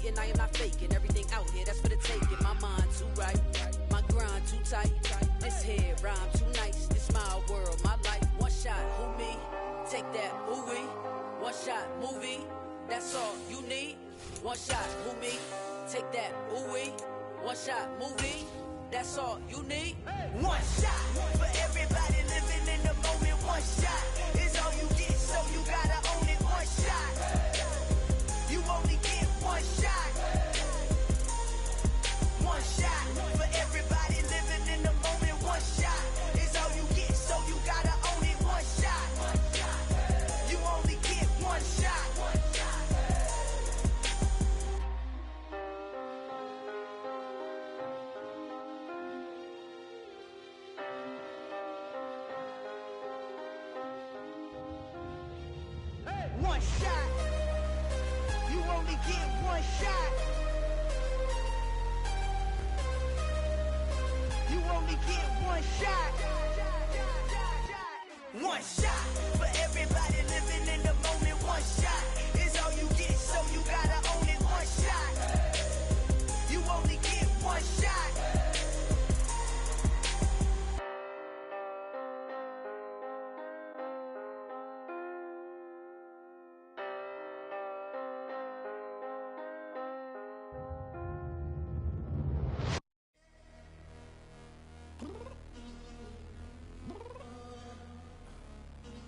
hating, I am not faking. Everything out here, that's for the taking. My mind too right, my grind too tight. This here rhyme too nice. This my world, my life. One shot, who me? Take that, ooh-wee. One shot, movie. That's all you need. One shot, who me? Take that, ooh-wee. One shot, movie. That's all you need. One shot for everybody living in the moment. One shot is all you get, so you gotta own it. One shot. You only get one shot. One shot for everybody living in the moment. One shot is all you get, so you gotta own it. One shot. You only get one shot. One shot. You only get one shot. You only get one shot. One shot for everybody living in the moment. One shot is all you get, so you gotta own it. One shot. You only get one shot.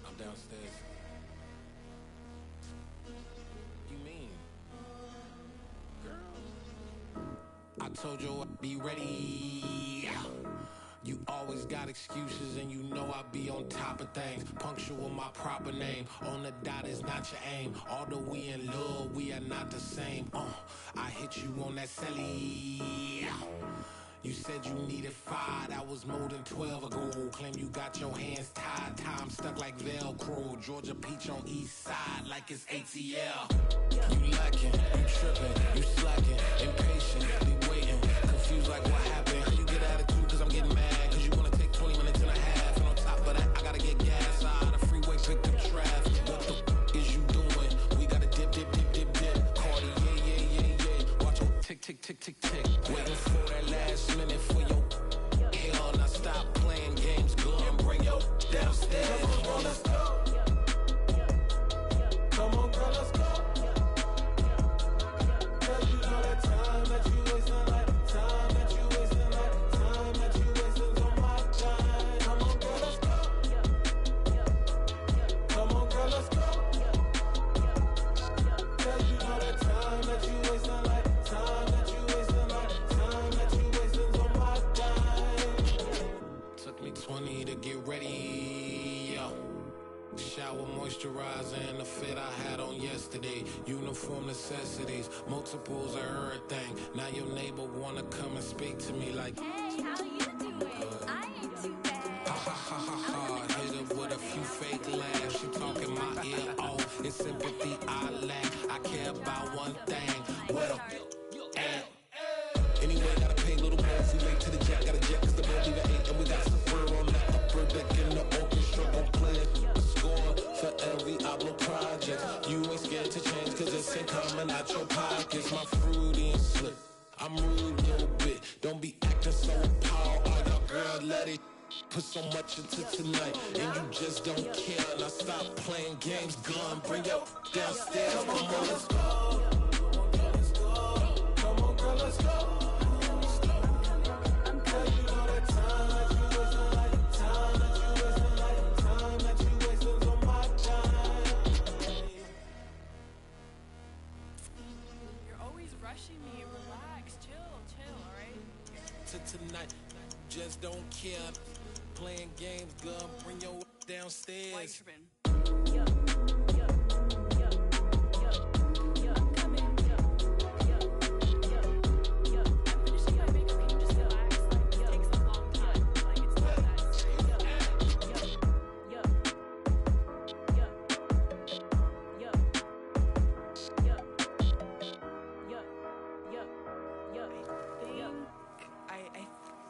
I'm downstairs. You mean? Girl, I told you I'd be ready. You always got excuses and you know I be on top of things. Punctual my proper name. On the dot is not your aim. Although we in love, we are not the same. I hit you on that celly. You said you needed 5, that was more than 12 ago. Claim you got your hands tied, time stuck like Velcro. Georgia Peach on east side like it's ATL. You lacking, you tripping, you slacking, impatient, be waiting, confused like what happened. How you get attitude cause I'm getting mad, cause you wanna take 20 minutes and a half. And on top of that, I gotta get gas out of the freeway, pick up traffic. What the is you doing? We gotta dip, dip, dip, dip, dip. Cardi, yeah. Watch your tick, tick, tick, tick, tick. Waiting for that last minute for your hell. Now stop playing games, go and bring your downstairs. Come on, girl, let's go. Come on, girl, let's go. Cause you know that time that you wasting, like time that you wasting, like time that you wasting on my time. Come on, girl, let's go. Come on, girl, let's go. Cause you know that time that you wasting, like time that you wasting, like time that you wasting on my time. Took me 20 to get ready, yo. Shower, moisturizer, and the fit I had on yesterday. Uniform necessities, multiples of everything. Now your neighbor wanna come and speak to me like, hey, how you doing? I ain't too bad. ha ha ha ha ha. Hit her with a few fake laughs. She talking my ear off. It's sympathy I lack. I care about one thing. What up? Anyway, gotta pay a little more if we late to the jet. Got a jet cause the boat leave at 8. And we got Safari on the upper deck in the orchestra. Gon' play a score for every album project. You ain't scared to change cause it's ain't coming out your pockets. My fruity and slick, I'm rude a little bit. Don't be acting so appalled. All y'all girl, let it put so much into tonight. And you just don't care. Now stop playing games, gun, bring your downstairs. Come on, girl, let's go. Come on, girl, let's go. Cause you know that time that you wasting, like time that you wasting, like time that you wasting on my time. You're always rushing me. Relax, chill, alright? To tonight, just don't care. Playing games, gun, bring your downstairs. Why you tripping?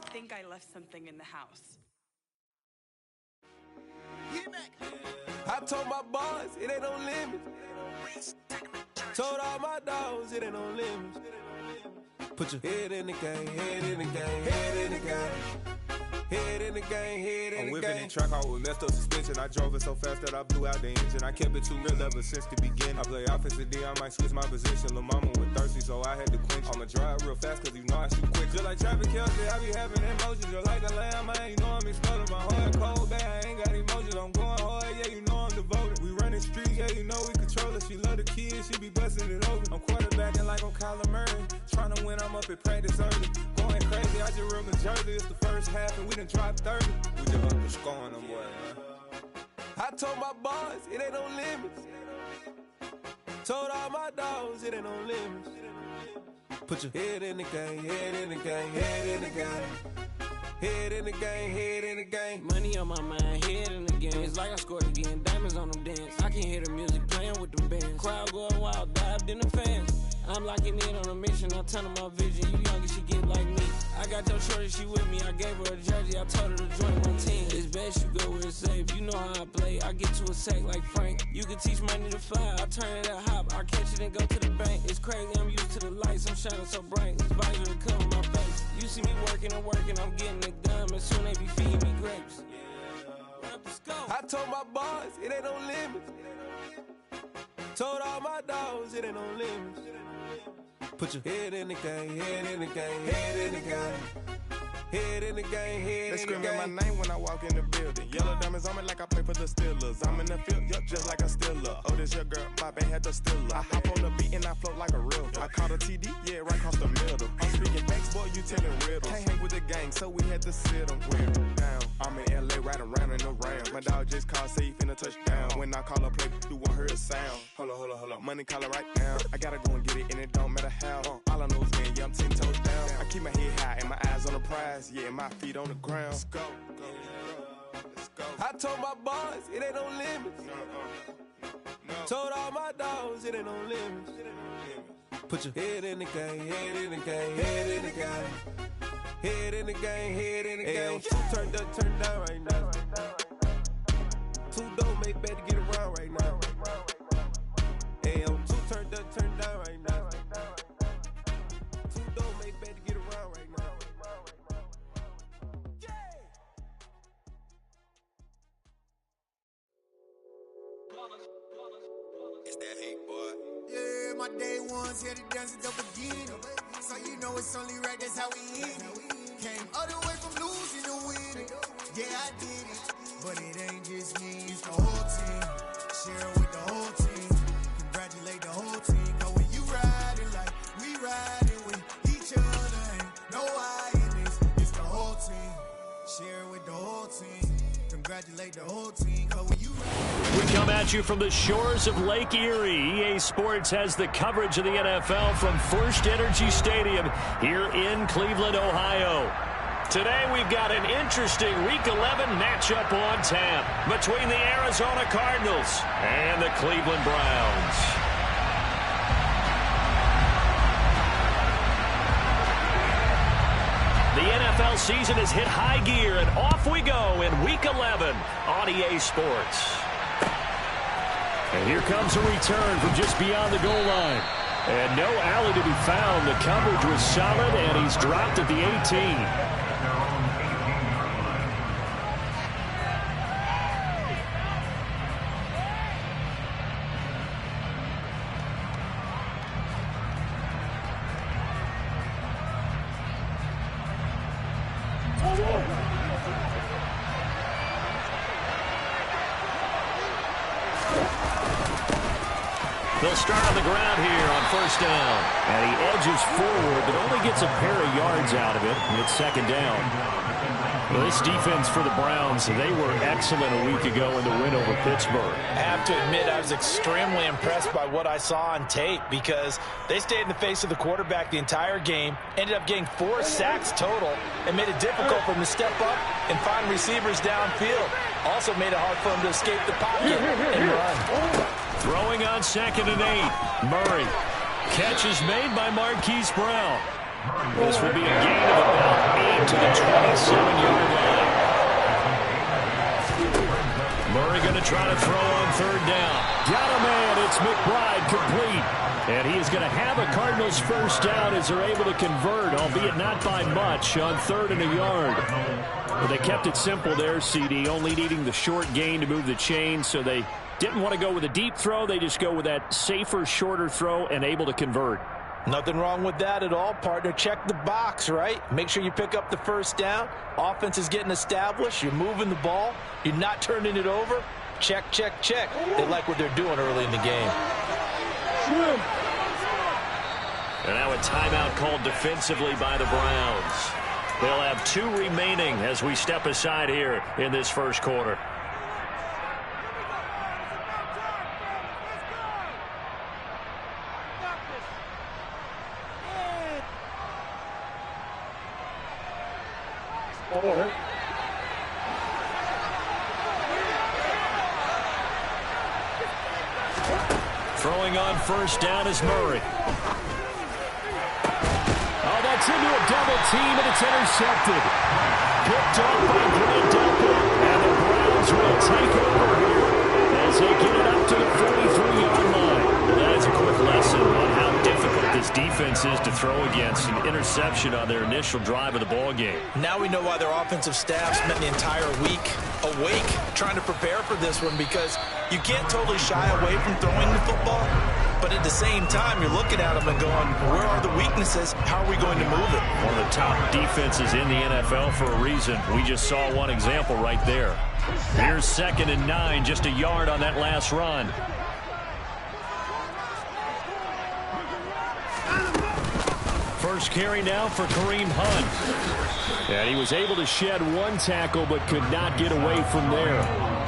I think I left something in the house. I told my boys, it ain't no limit. Told all my dogs it ain't no limits. Put your head in the game, head in the game, head in the game. Head in the game, head in the game. I'm whipping the track out with messed up suspension. I drove it so fast that I blew out the engine. I kept it too real ever since the beginning. I play offensive D, I might switch my position. Lil' mama was thirsty, so I had to quench. I'ma drive real fast, cause you know I shoot quick. Just like traffic Kelsey, I be having emotions. Just like a lamb, man, you know I'm exploding. My heart cold, bad, I ain't got emotions. I'm going hard, yeah, you know I'm devoted. We running streets, yeah, you know we control it. She love the kids, she be busting it open. I'm quarterbacking like I'm Kyler Murray. Trying to win, I'm up at practice early. Going crazy, I just real Jersey. It's the first half and we done dropped 30. We just underscoring them, boy, man. I told my boys, it ain't no limits. Told all my dogs, it ain't no limits. Put your head in the game, head in the game, head in the game. Head in the game, head in the game. Money on my mind, head in the game. It's like I scored again, diamonds on them dance. I can hear the music playing with them bands. Crowd going wild, dived in the fans. I'm locking in on a mission, I turn on my vision. You younger, she get like me. I got your shorty, she with me. I gave her a jersey, I told her to join my team. It's best you go where it's safe. You know how I play, I get to a sack like Frank. You can teach money to fly, I turn it at hop. I catch it and go to the bank. It's crazy, I'm used to the lights, I'm shining so bright. This visor to cover my face. You see me working and working, I'm getting it done. And soon they be feeding me grapes. I told my boys, it ain't no limits. Told all my dogs, it ain't no limits. Put your head in the game, head in the game, head in the game. Head in the game, head in the game. They screaming my name when I walk in the building. Yellow diamonds on me like I play for the Steelers. I'm in the field, yup, just like a Steeler. Oh, this your girl, my band had the Steeler. I hop on the beat and I float like a river. I caught a TD, yeah, right across the middle. I'm speaking facts, boy, you telling riddles. Can't hang with the gang, so we had to sit them down. I'm in LA, riding around in the round. My dog just called, say he finna touch down. When I call a play, you won't hear a sound. Hold up, money calling right now. I gotta go and get it, and it don't matter how. All I know is, man, yeah, I'm 10 toes down. I keep my head high and my eyes on the prize. Yeah, my feet on the ground. Let's go. I told my boys, it ain't no limits. No. Told all my dogs, it ain't no limits. Put your head in the game, head in the game, head in the game. Head in the game, head in the game. Two turned up, turned down right now. Two dope make bad to get around right now. Hey, two turned up, turned down right now. Two dope make bad to get around right now. It's that hate, boy. Yeah, my day ones here to dance at the beginning. So you know it's only right, that's how we hit it. Came all the way from losing to winning. Yeah, I did it. But it ain't just me, it's the whole team. Share with the whole team. Congratulate the whole team. Cause when you riding like we riding with each other, ain't no I in this. It's the whole team. Share with the whole team. Congratulate the whole team. Cause when you riding. We come at you from the shores of Lake Erie. EA Sports has the coverage of the NFL from First Energy Stadium here in Cleveland, Ohio. Today we've got an interesting Week 11 matchup on tap between the Arizona Cardinals and the Cleveland Browns. The NFL season has hit high gear, and off we go in Week 11 on EA Sports. And here comes a return from just beyond the goal line. And no alley to be found. The coverage was solid, and he's dropped at the 18. They'll start on the ground here on first down. And he edges forward, but only gets a pair of yards out of it. And it's second down. Well, this defense for the Browns, they were excellent a week ago in the win over Pittsburgh. I have to admit, I was extremely impressed by what I saw on tape because they stayed in the face of the quarterback the entire game, ended up getting 4 sacks total, and made it difficult for him to step up and find receivers downfield. Also made it hard for him to escape the pocket and run. Throwing on 2nd and 8. Murray. Catch is made by Marquise Brown. This will be a gain of about 8 to the 27-yard line. Murray going to try to throw on 3rd down. Got a man. It's McBride complete. And he is going to have a Cardinals first down as they're able to convert, albeit not by much, on 3rd and a yard. But they kept it simple there, CD, only needing the short gain to move the chain, so they didn't want to go with a deep throw. They just go with that safer, shorter throw and able to convert. Nothing wrong with that at all, partner. Check the box, right? Make sure you pick up the first down. Offense is getting established. You're moving the ball. You're not turning it over. Check, check, check. They like what they're doing early in the game. And now a timeout called defensively by the Browns. They'll have 2 remaining as we step aside here in this first quarter. Throwing on first down is Murray. Oh, that's into a double team, and it's intercepted. Picked off by Grant Delpit, and the Browns will take over here as they get it up to the 43-yard line. That is a quick lesson on how difficult this defense is to throw against. An interception on their initial drive of the ball game. Now we know why their offensive staff spent the entire week awake trying to prepare for this one, because you can't totally shy away from throwing the football, but at the same time you're looking at them and going, where are the weaknesses? How are we going to move it? One of the top defenses in the NFL for a reason. We just saw one example right there. Here's 2nd and 9, just a yard on that last run. First carry now for Kareem Hunt. And he was able to shed 1 tackle but could not get away from there.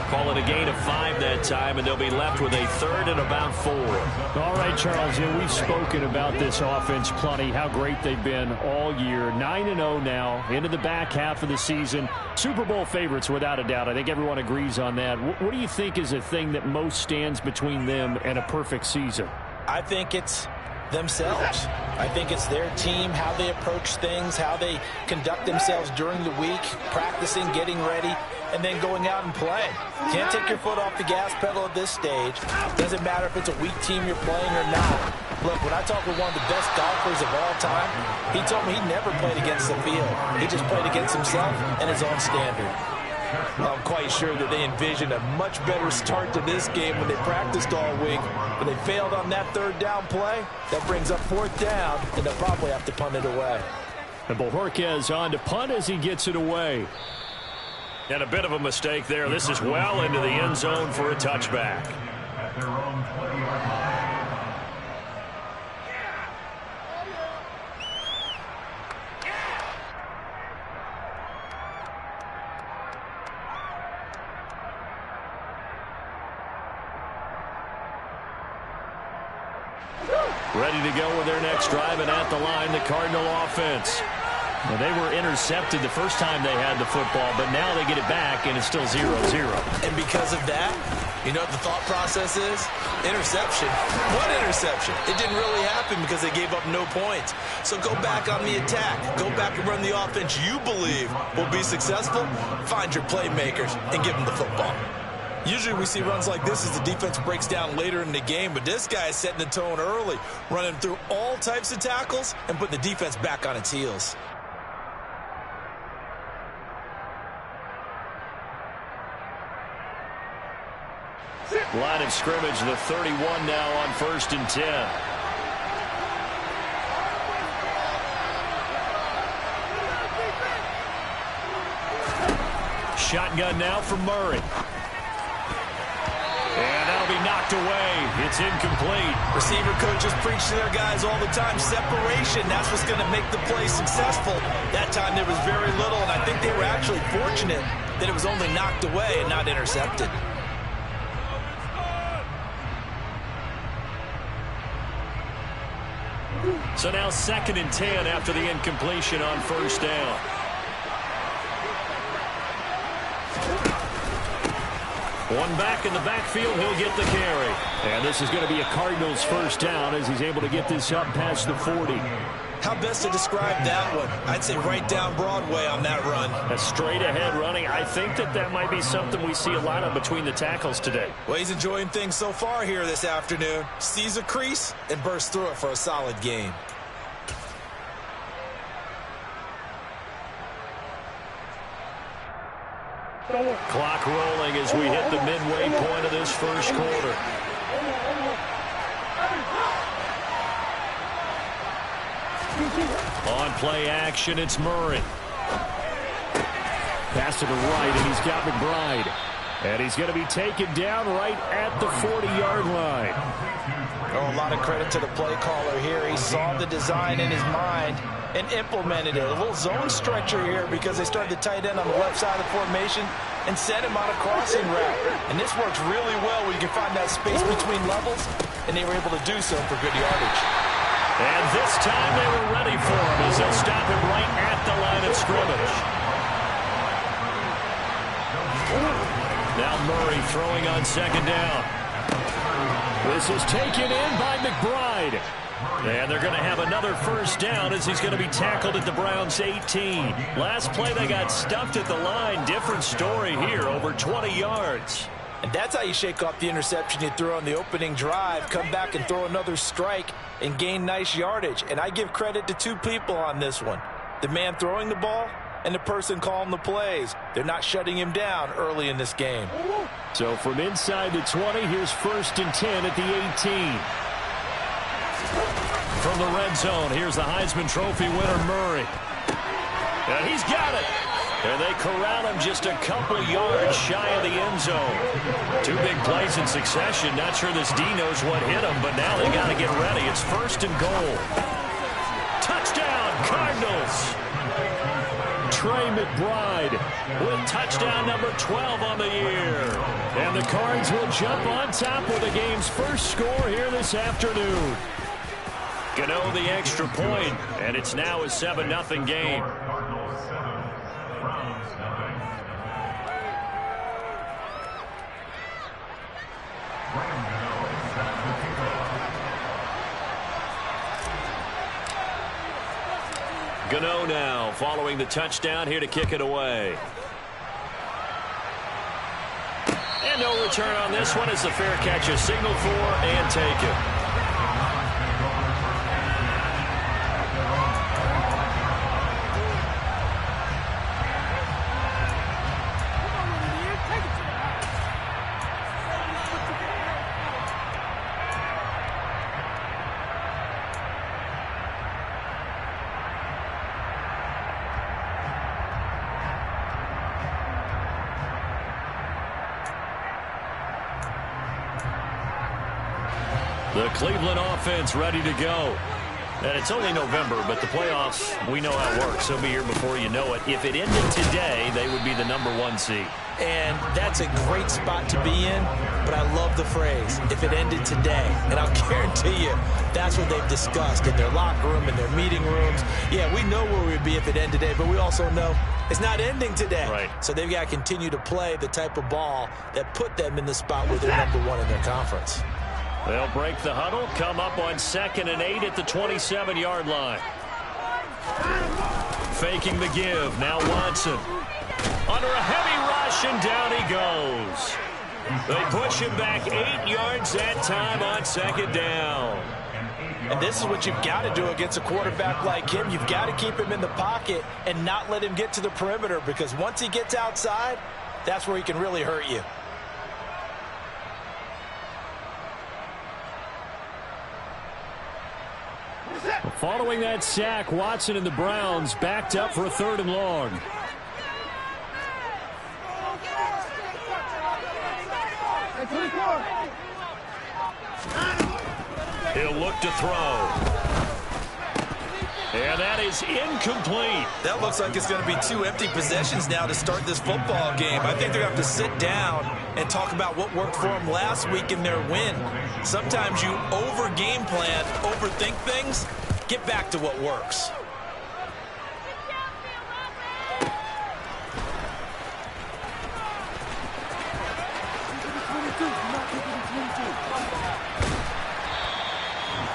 Call it a gain of 5 that time, and they'll be left with a 3rd and about 4. All right, Charles, we've spoken about this offense plenty, how great they've been all year. 9-0 now, into the back half of the season. Super Bowl favorites, without a doubt. I think everyone agrees on that. What do you think is the thing that most stands between them and a perfect season? I think it's themselves. I think it's their team, how they approach things, how they conduct themselves during the week, practicing, getting ready, and then going out and playing. Can't take your foot off the gas pedal at this stage. Doesn't matter if it's a weak team you're playing or not. Look, when I talk with one of the best golfers of all time, he told me he never played against the field. He just played against himself and his own standard. I'm quite sure that they envisioned a much better start to this game when they practiced all week, but they failed on that 3rd down play. That brings up 4th down, and they'll probably have to punt it away. And Bojorquez on to punt as he gets it away. And a bit of a mistake there. This is well into the end zone for a touchback. Ready to go with their next drive, and at the line, the Cardinal offense. Well, they were intercepted the first time they had the football, but now they get it back, and it's still 0-0. And because of that, you know what the thought process is? Interception. What interception? It didn't really happen because they gave up no points. So go back on the attack. Go back and run the offense you believe will be successful. Find your playmakers and give them the football. Usually we see runs like this as the defense breaks down later in the game, but this guy is setting the tone early, running through all types of tackles and putting the defense back on its heels. Line of scrimmage, the 31 now on 1st and 10. Shotgun now for Murray. And that'll be knocked away. It's incomplete. Receiver coaches preach to their guys all the time. Separation, that's what's going to make the play successful. That time there was very little, and I think they were actually fortunate that it was only knocked away and not intercepted. So now 2nd and 10 after the incompletion on 1st down. One back in the backfield, he'll get the carry. And this is going to be a Cardinals first down as he's able to get this up past the 40. How best to describe that one? I'd say right down Broadway on that run. A straight-ahead running. I think that might be something we see a lot of between the tackles today. Well, he's enjoying things so far here this afternoon. Sees a crease and bursts through it for a solid gain. Clock rolling as we hit the midway point of this first quarter. On play action, it's Murray. Pass to the right, and he's got McBride. And he's going to be taken down right at the 40-yard line. Oh, a lot of credit to the play caller here. He saw the design in his mind and implemented it. A little zone stretcher here because they started the tight end on the left side of the formation and sent him on a crossing route. And this works really well where you can find that space between levels, and they were able to do so for good yardage. And this time they were ready for him as they'll stop him right at the line of scrimmage. Now Murray throwing on second down. This is taken in by McBride. And they're going to have another first down as he's going to be tackled at the Browns' 18. Last play they got stuffed at the line. Different story here, over 20 yards. And that's how you shake off the interception you threw on the opening drive, come back and throw another strike and gain nice yardage. And I give credit to two people on this one. The man throwing the ball and the person calling the plays. They're not shutting him down early in this game. So from inside the 20, here's 1st and 10 at the 18. From the red zone, here's the Heisman Trophy winner, Murray. And he's got it. And they corral him just a couple of yards shy of the end zone. Two big plays in succession. Not sure this D knows what hit him, but now they got to get ready. It's 1st and goal. Touchdown, Cardinals. Trey McBride with touchdown number 12 on the year. And the Cards will jump on top with the game's first score here this afternoon. Gano the extra point, and it's now a 7-0 game. Gano now following the touchdown here to kick it away. And no return on this one as the fair catch is signaled for and taken. The Cleveland offense ready to go. And it's only November, but the playoffs, we know how it works. They'll be here before you know it. If it ended today, they would be the #1 seed. And that's a great spot to be in, but I love the phrase, if it ended today. And I'll guarantee you, that's what they've discussed in their locker room, in their meeting rooms. Yeah, we know where we'd be if it ended today, but we also know it's not ending today. Right. So they've got to continue to play the type of ball that put them in the spot where they're #1 in their conference. They'll break the huddle, come up on 2nd and 8 at the 27-yard line. Faking the give, now Watson. Under a heavy rush, and down he goes. They push him back 8 yards that time on 2nd down. And this is what you've got to do against a quarterback like him. You've got to keep him in the pocket and not let him get to the perimeter, because once he gets outside, that's where he can really hurt you. Following that sack, Watson and the Browns backed up for a 3rd and long. He'll look to throw. And that is incomplete. That looks like it's going to be 2 empty possessions now to start this football game. I think they're going to have to sit down and talk about what worked for them last week in their win. Sometimes you over-game plan, overthink things. Get back to what works.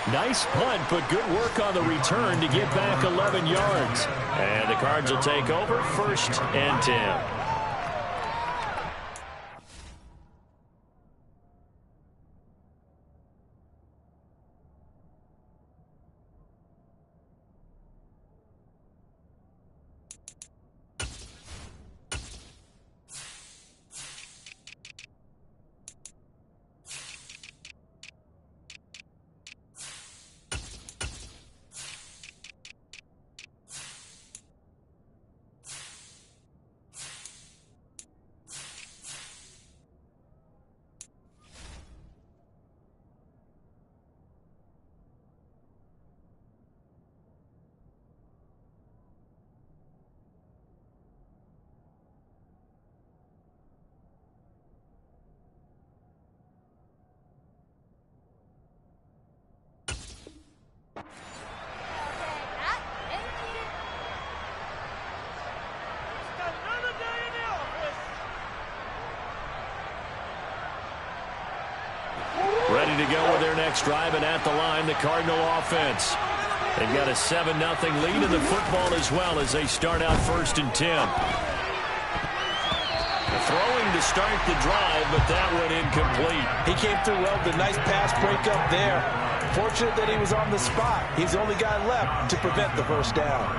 Nice punt, but good work on the return to get back 11 yards. And the Cards will take over 1st and 10. Ready to go with their next drive, and at the line, the Cardinal offense. They've got a 7-0 lead in the football as well as they start out 1st and 10. Throwing to start the drive, but that went incomplete. He came through well with a nice pass breakup there. Fortunate that he was on the spot. He's the only guy left to prevent the first down.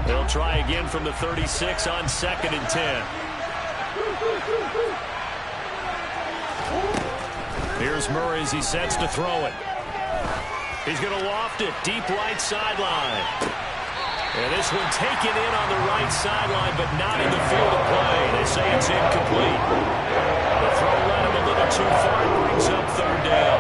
They'll try again from the 36 on 2nd and 10. Here's Murray as he sets to throw it. He's going to loft it deep right sideline. And this one taken in on the right sideline, but not in the field of play. They say it's incomplete. The throw led him a little too far, brings up 3rd down.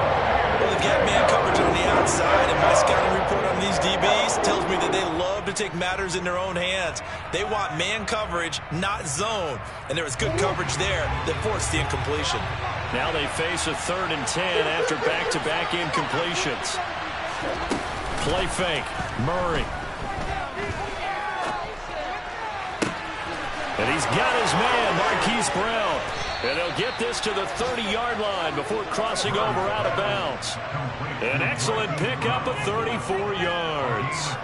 Well, they've got man coverage on the outside, and my scouting report on these DBs tells me that they love to take matters in their own hands. They want man coverage, not zone. And there was good coverage there that forced the incompletion. Now they face a 3rd and 10 after back-to-back incompletions. Play fake. Murray. And he's got his man, Marquise Brown. And he'll get this to the 30-yard line before crossing over out of bounds. An excellent pickup of 34 yards.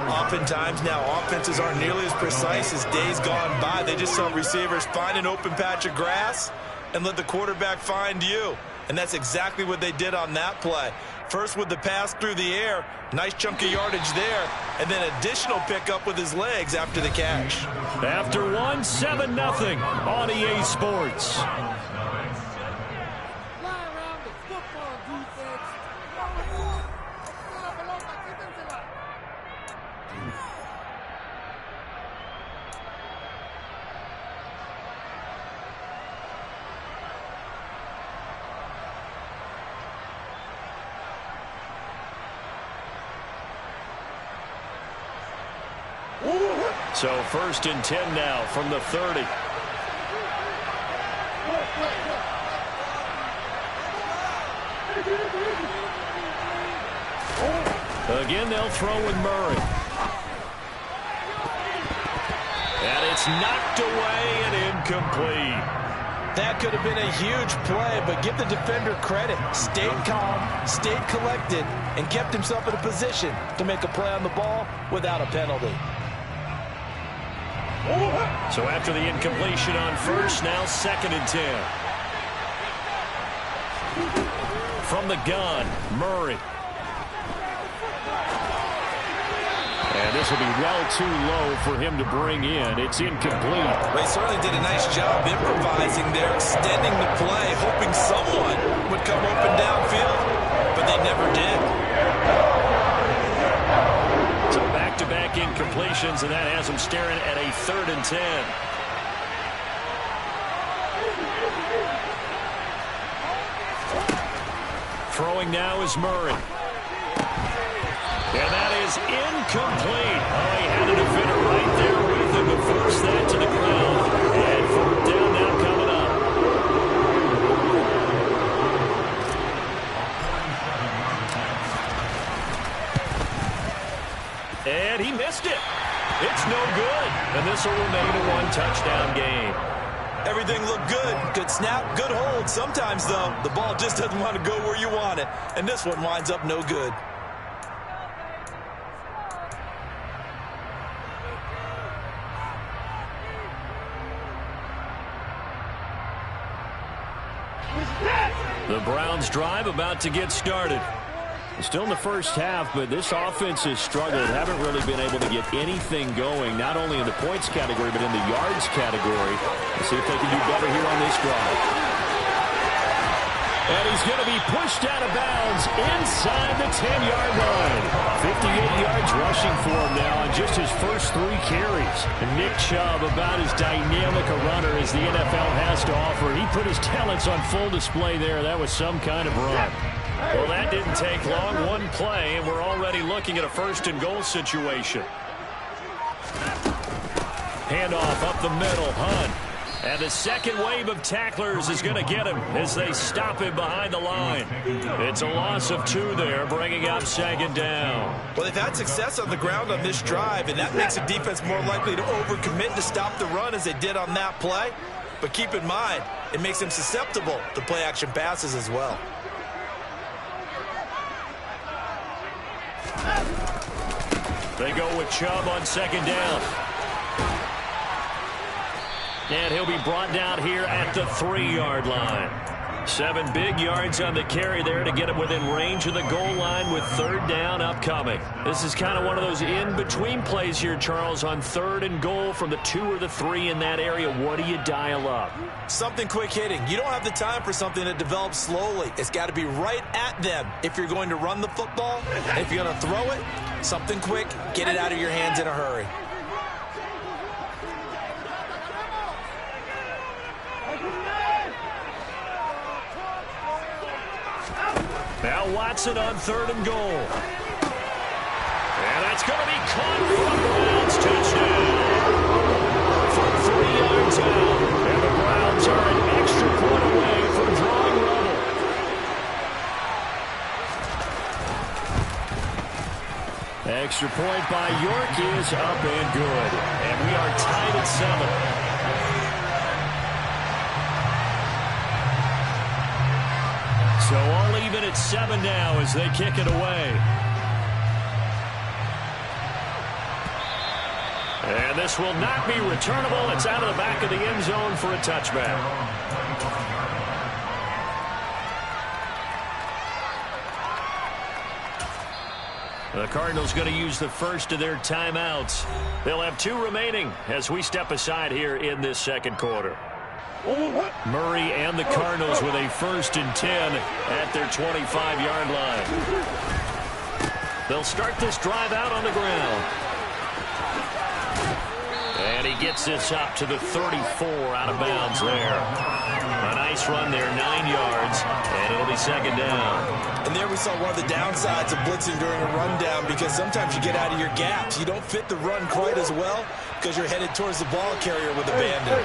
Oftentimes now, offenses aren't nearly as precise as days gone by. They just saw receivers find an open patch of grass and let the quarterback find you. And that's exactly what they did on that play. First with the pass through the air, nice chunk of yardage there, and then additional pickup with his legs after the catch. After 7-0 on EA Sports. So 1st and 10 now from the 30. Again, they'll throw with Murray. And it's knocked away and incomplete. That could have been a huge play, but give the defender credit. Stayed calm, stayed collected, and kept himself in a position to make a play on the ball without a penalty. So after the incompletion on 1st, now 2nd and 10. From the gun, Murray. And this will be well too low for him to bring in. It's incomplete. They certainly did a nice job improvising there, extending the play, hoping someone would come open downfield, but they never did. So back-to-back incompletions, and that has them staring at a 3rd and 10. Throwing now is Murray. And that is incomplete. Oh, he had a defender right there with him to force that to the ground. And 4th down now coming up. And he missed it. It's no good. And this will remain a one-touchdown game. Everything looked good. Good snap, good hold. Sometimes, though, the ball just doesn't want to go where you want it. And this one winds up no good. The Browns drive about to get started. Still in the first half, but this offense has struggled. Haven't really been able to get anything going, not only in the points category, but in the yards category. Let's see if they can do better here on this drive. And he's going to be pushed out of bounds inside the 10-yard line. 58 yards rushing for him now on just his first 3 carries. And Nick Chubb, about as dynamic a runner as the NFL has to offer. He put his talents on full display there. That was some kind of run. Well, that didn't take long. One play, and we're already looking at a first-and-goal situation. Handoff up the middle. Hunt. And the second wave of tacklers is going to get him as they stop him behind the line. It's a loss of 2 there, bringing up 2nd down. Well, they've had success on the ground on this drive, and that makes the defense more likely to overcommit to stop the run as they did on that play. But keep in mind, it makes them susceptible to play-action passes as well. They go with Chubb on 2nd down. And he'll be brought down here at the 3-yard line. 7 big yards on the carry there to get him within range of the goal line with 3rd down upcoming. This is kind of one of those in-between plays here, Charles, on 3rd and goal from the 2 or the 3 in that area. What do you dial up? Something quick hitting. You don't have the time for something that develops slowly. It's got to be right at them if you're going to run the football. And if you're going to throw it, something quick, get it out of your hands in a hurry. Now Watson on 3rd and goal. And that's going to be caught for the Browns. Touchdown. From 3 yards out. And the Browns are an extra point away from drawing level. Extra point by York is up and good. And we are tied at 7. So all even at 7 now as they kick it away. And this will not be returnable. It's out of the back of the end zone for a touchback. The Cardinals going to use the first of their timeouts. They'll have 2 remaining as we step aside here in this 2nd quarter. Murray and the Cardinals with a 1st and 10 at their 25-yard line. They'll start this drive out on the ground. And he gets this up to the 34 out of bounds there. A nice run there, 9 yards, and it'll be 2nd down. And there we saw one of the downsides of blitzing during a rundown, because sometimes you get out of your gaps. You don't fit the run quite as well because you're headed towards the ball carrier with abandon.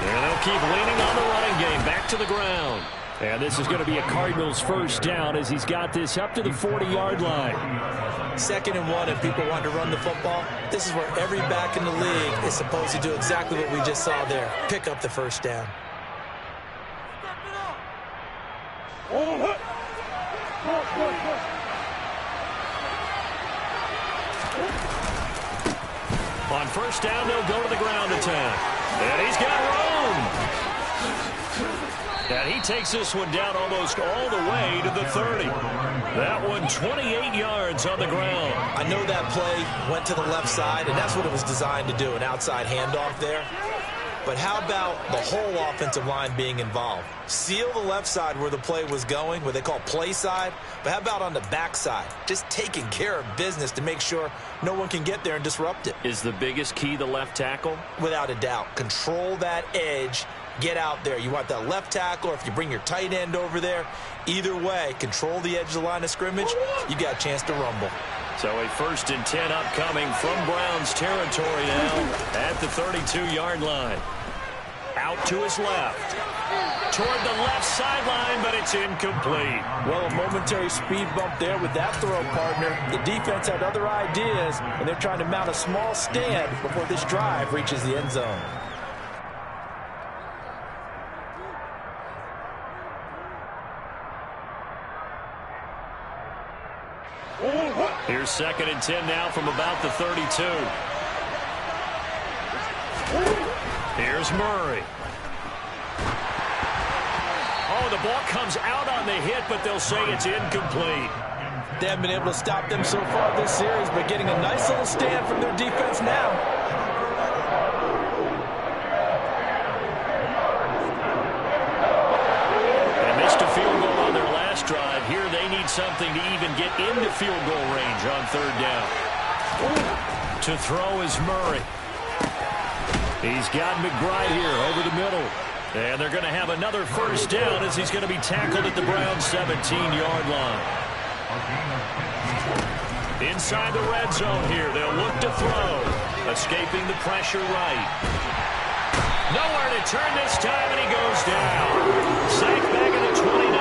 And they'll keep leaning on the running game. Back to the ground. And this is going to be a Cardinals 1st down as he's got this up to the 40-yard line. 2nd and 1, and people want to run the football. This is where every back in the league is supposed to do exactly what we just saw there. Pick up the 1st down. On 1st down, they'll go to the ground attack. And he's got room. And he takes this one down almost all the way to the 30. That one 28 yards on the ground. I know that play went to the left side, and that's what it was designed to do, an outside handoff there. But how about the whole offensive line being involved? Seal the left side where the play was going, what they call play side. But how about on the back side? Just taking care of business to make sure no one can get there and disrupt it. Is the biggest key the left tackle? Without a doubt. Control that edge. Get out there. You want that left tackle, or if you bring your tight end over there, either way, control the edge of the line of scrimmage, you got a chance to rumble. So a 1st and 10 upcoming from Browns territory now at the 32-yard line. Out to his left. toward the left sideline, but it's incomplete. Well, a momentary speed bump there with that throw, partner. The defense had other ideas, and they're trying to mount a small stand before this drive reaches the end zone. Here's 2nd and 10 now from about the 32. Here's Murray. Oh, the ball comes out on the hit, but they'll say it's incomplete. They haven't been able to stop them so far this series, but getting a nice little stand from their defense now. They missed a field goal on their last drive. Here they need something to even get into field goal range on 3rd down. To throw is Murray. He's got McBride here over the middle. And they're going to have another 1st down as he's going to be tackled at the Browns' 17-yard line. Inside the red zone here, they'll look to throw. Escaping the pressure right. Nowhere to turn this time, and he goes down. Sacked back at the 29.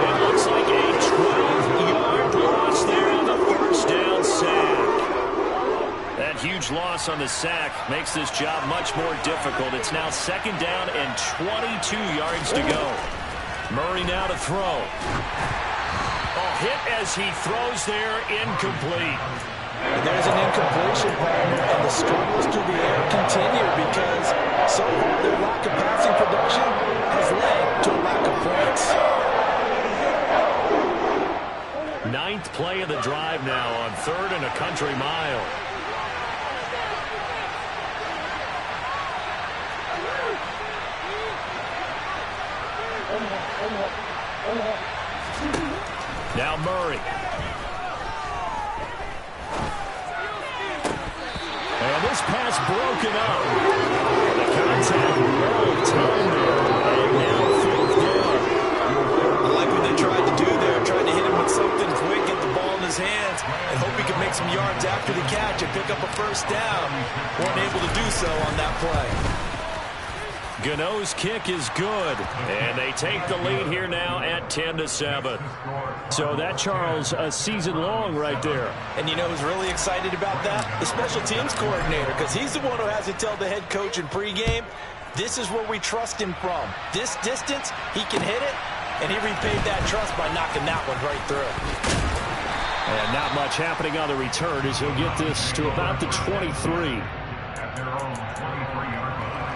It looks like a 12-yard loss there on the 1st down sack. That huge loss on the sack makes this job much more difficult. It's now 2nd down and 22 yards to go. Murray now to throw. Hit as he throws there, incomplete. And there's an incompletion, partner, and the struggles through the air continue because so far their lack of passing production has led to a lack of points. 9th play of the drive now on 3rd and a country mile. Now Murray. And this pass broken up. The contact well timed there. And now 4th down. I like what they tried to do there. Tried to hit him with something quick, get the ball in his hands, and hope he could make some yards after the catch and pick up a 1st down. Weren't able to do so on that play. Gano's kick is good, and they take the lead here now at 10-7. So that, Charles, a season long right there. And you know who's really excited about that? The special teams coordinator, because he's the one who has to tell the head coach in pregame, this is where we trust him from. This distance, he can hit it, and he repaid that trust by knocking that one right through. And not much happening on the return as he'll get this to about the 23. At their own 23-yard line.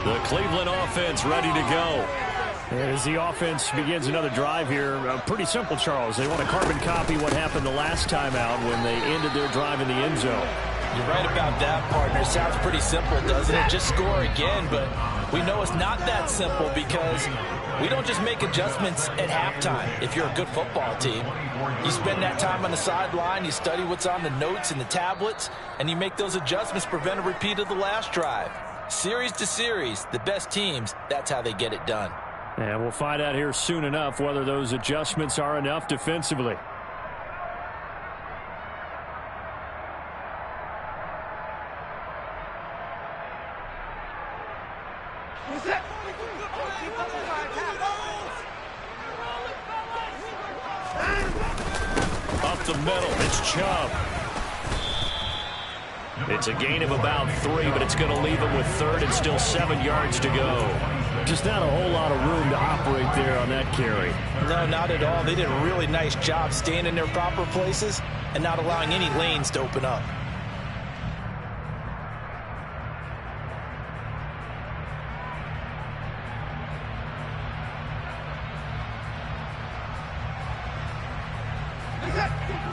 The Cleveland offense ready to go. As the offense begins another drive here, pretty simple, Charles. They want to carbon copy what happened the last time out when they ended their drive in the end zone. You're right about that, partner. Sounds pretty simple, doesn't it? Just score again, but we know it's not that simple because we don't just make adjustments at halftime. If you're a good football team, you spend that time on the sideline, you study what's on the notes and the tablets, and you make those adjustments to prevent a repeat of the last drive. Series to series, the best teams, that's how they get it done. And we'll find out here soon enough whether those adjustments are enough defensively. Up the middle, it's Chubb. It's a gain of about 3, but it's going to leave him with 3rd and still 7 yards to go. Just not a whole lot of room to operate there on that carry. No, not at all. They did a really nice job staying in their proper places and not allowing any lanes to open up.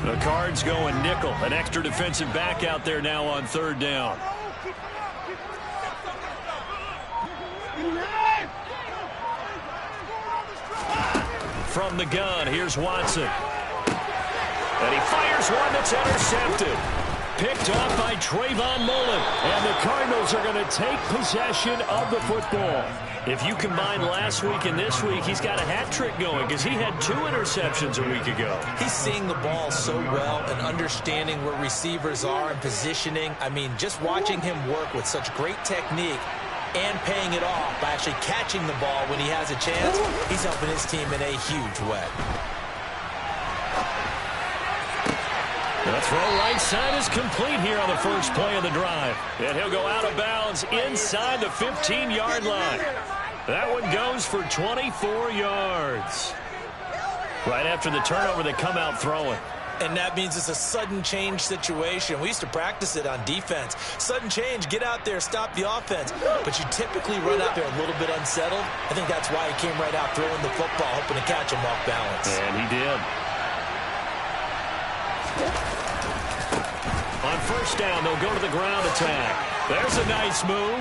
The Cards going nickel. An extra defensive back out there now on 3rd down. From the gun, here's Watson. And he fires one that's intercepted. Picked off by Trayvon Mullen. And the Cardinals are going to take possession of the football. If you combine last week and this week, he's got a hat trick going because he had 2 interceptions a week ago. He's seeing the ball so well and understanding where receivers are and positioning. I mean, just watching him work with such great technique and paying it off by actually catching the ball when he has a chance, he's helping his team in a huge way. The throw right side is complete here on the first play of the drive. And he'll go out of bounds inside the 15-yard line. That one goes for 24 yards. Right after the turnover, they come out throwing. And that means it's a sudden change situation. We used to practice it on defense. Sudden change, get out there, stop the offense. But you typically run out there a little bit unsettled. I think that's why he came right out throwing the football, hoping to catch him off balance. And he did. On first down, they'll go to the ground attack. There's a nice move.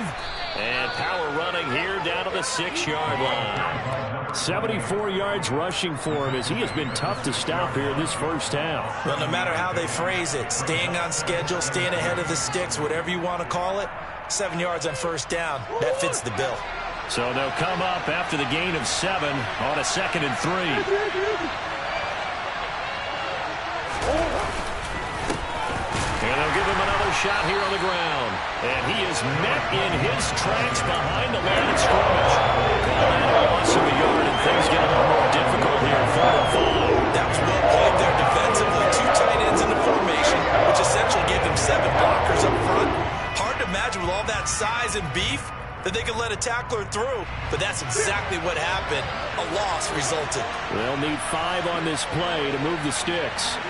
And power running here down to the 6-yard line. 74 yards rushing for him as he has been tough to stop here this first half. Well, no matter how they phrase it, staying on schedule, staying ahead of the sticks, whatever you want to call it, 7 yards on first down, that fits the bill. So they'll come up after the gain of 7 on a 2nd and 3. And they'll give him another shot here on the ground. And he is met in his tracks behind the line of scrimmage. Call that a loss of a yard, and things get a little more difficult here. 4-5. That was well played there defensively. 2 tight ends in the formation, which essentially gave them 7 blockers up front. Hard to imagine with all that size and beef that they could let a tackler through. But that's exactly what happened. A loss resulted. They'll need 5 on this play to move the sticks.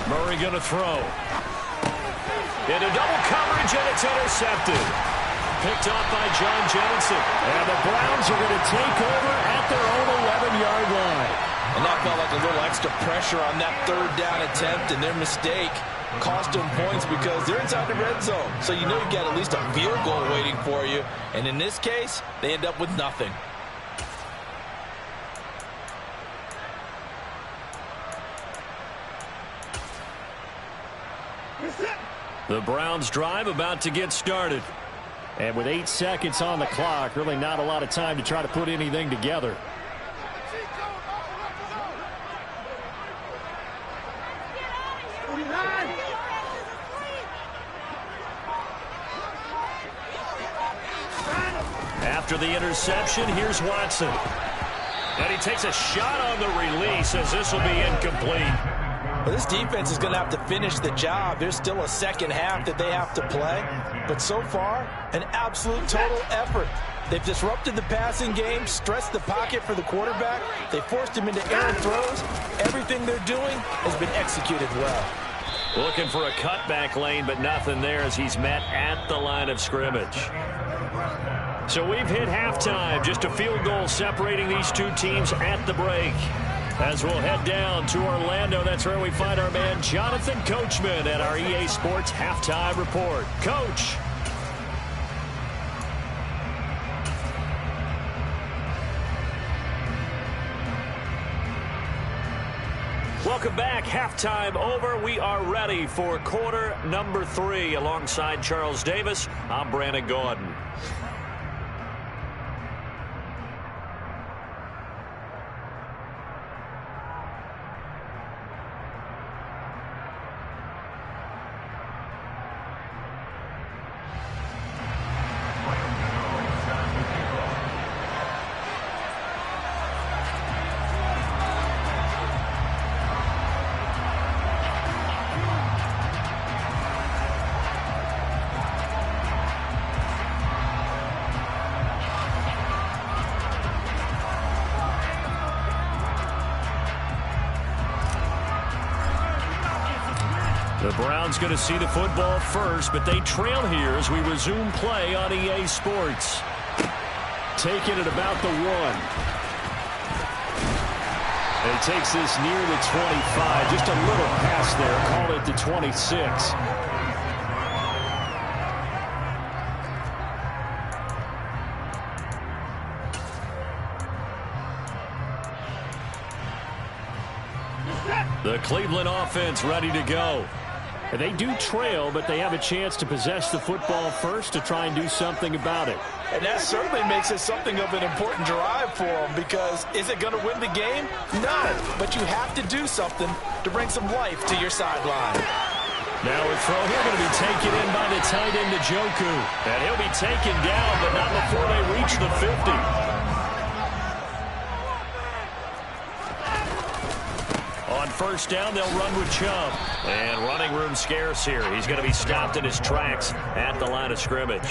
Murray going to throw. Into double coverage, and it's intercepted. Picked off by John Johnson. And the Browns are going to take over at their own 11-yard line. And that felt like a little extra pressure on that 3rd down attempt, and their mistake cost them points because they're inside the red zone. So you know you've got at least a field goal waiting for you. And in this case, they end up with nothing. The Browns drive about to get started. And with 8 seconds on the clock, really not a lot of time to try to put anything together. After the interception, here's Watson. And he takes a shot on the release as this will be incomplete. Well, this defense is going to have to finish the job. There's still a second half that they have to play. But so far, an absolute total effort. They've disrupted the passing game, stressed the pocket for the quarterback. They forced him into errant throws. Everything they're doing has been executed well. Looking for a cutback lane, but nothing there as he's met at the line of scrimmage. So we've hit halftime. Just a field goal separating these 2 teams at the break. As we'll head down to Orlando, that's where we find our man Jonathan Coachman at our EA Sports Halftime Report. Coach. Welcome back. Halftime over. We are ready for quarter number 3. Alongside Charles Davis, I'm Brandon Gordon. The Browns going to see the football first, but they trail here as we resume play on EA Sports. Taking it about the 1. And he takes this near the 25. Just a little pass there. Call it the 26. The Cleveland offense ready to go. And they do trail, but they have a chance to possess the football first to try and do something about it. And that certainly makes it something of an important drive for them, because is it going to win the game? No, but you have to do something to bring some life to your sideline. Now a throw here going to be taken in by the tight end, Njoku. And he'll be taken down, but not before they reach the 50. On first down, they'll run with Chubb. And running room scarce here. He's going to be stopped in his tracks at the line of scrimmage.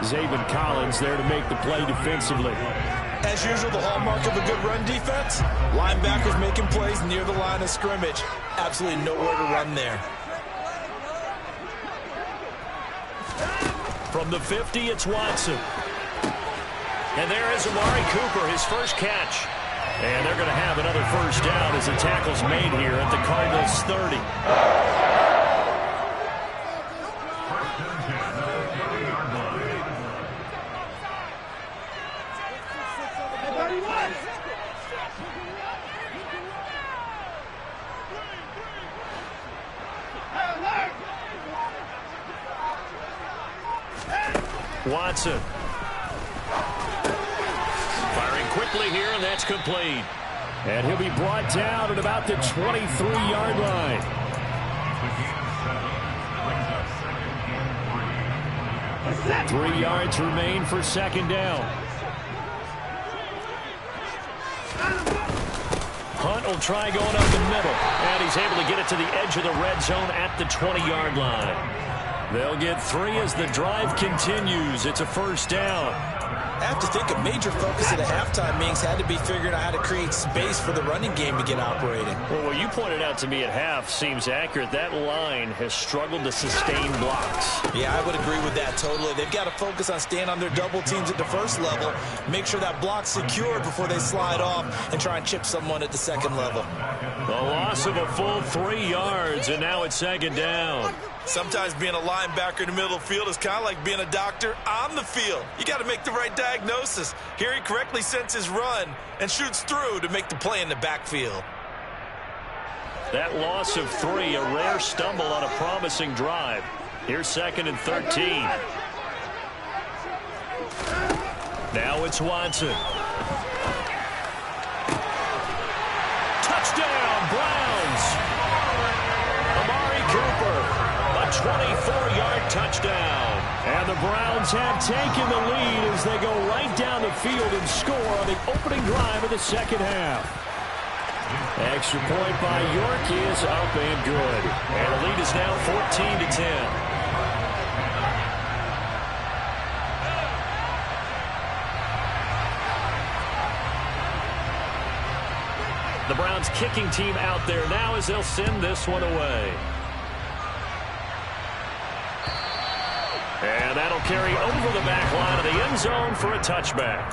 Zaven Collins there to make the play defensively. As usual, the hallmark of a good run defense, linebackers making plays near the line of scrimmage. Absolutely nowhere to run there. From the 50, it's Watson. And there is Amari Cooper, his first catch. And they're going to have another first down as the tackle's made here at the Cardinals' 30. Watson. Firing quickly here, and that's complete. And he'll be brought down at about the 23-yard line. 3 yards remain for second down. Hunt will try going up the middle, and he's able to get it to the edge of the red zone at the 20-yard line. They'll get 3 as the drive continues. It's a first down. I have to think a major focus at a halftime meetings had to be figuring out how to create space for the running game to get operating. Well, what you pointed out to me at half seems accurate. That line has struggled to sustain blocks. Yeah, I would agree with that totally. They've got to focus on staying on their double teams at the first level, make sure that block's secured before they slide off and try and chip someone at the second level. A loss of a full 3 yards, and now it's second down. Sometimes being a linebacker in the middle of the field is kind of like being a doctor on the field. You got to make the right diagnosis. Here he correctly sends his run and shoots through to make the play in the backfield. That loss of 3, a rare stumble on a promising drive. Here's second and 13. Now it's Watson. Touchdown, Browns. Amari Cooper. 24-yard touchdown. And the Browns have taken the lead as they go right down the field and score on the opening drive of the second half. Extra point by York is up and good. And the lead is now 14-10. The Browns kicking team out there now as they'll send this one away. And that'll carry over the back line of the end zone for a touchback.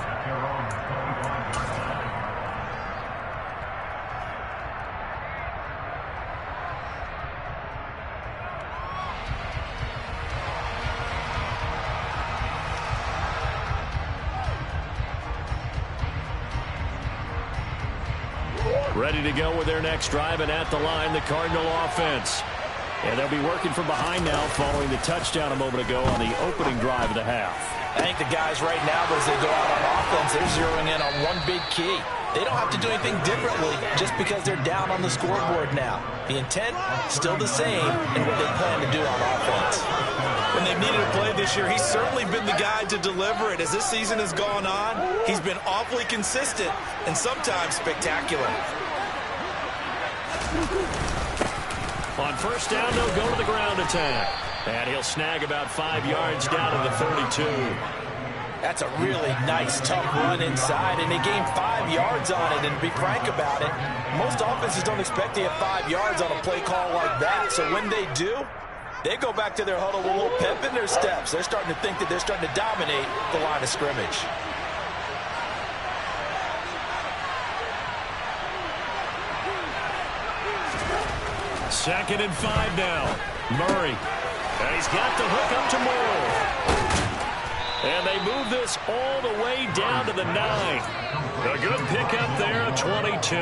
Ready to go with their next drive, and at the line, the Cardinal offense. And they'll be working from behind now following the touchdown a moment ago on the opening drive of the half. I think the guys right now, as they go out on offense, they're zeroing in on one big key. They don't have to do anything differently just because they're down on the scoreboard now. The intent, still the same, and what they plan to do on offense. When they've needed a play this year, he's certainly been the guy to deliver it. As this season has gone on, he's been awfully consistent and sometimes spectacular. On first down, they'll go to the ground attack. And he'll snag about 5 yards down to the 32. That's a really nice, tough run inside, and they gained 5 yards on it. And to be frank about it, most offenses don't expect to get 5 yards on a play call like that. So when they do, they go back to their huddle with a little pep in their steps. They're starting to think that they're starting to dominate the line of scrimmage. Second and 5 now. Murray. And he's got the hook up to Moore. And they move move this all the way down to the 9. A good pickup there at 22.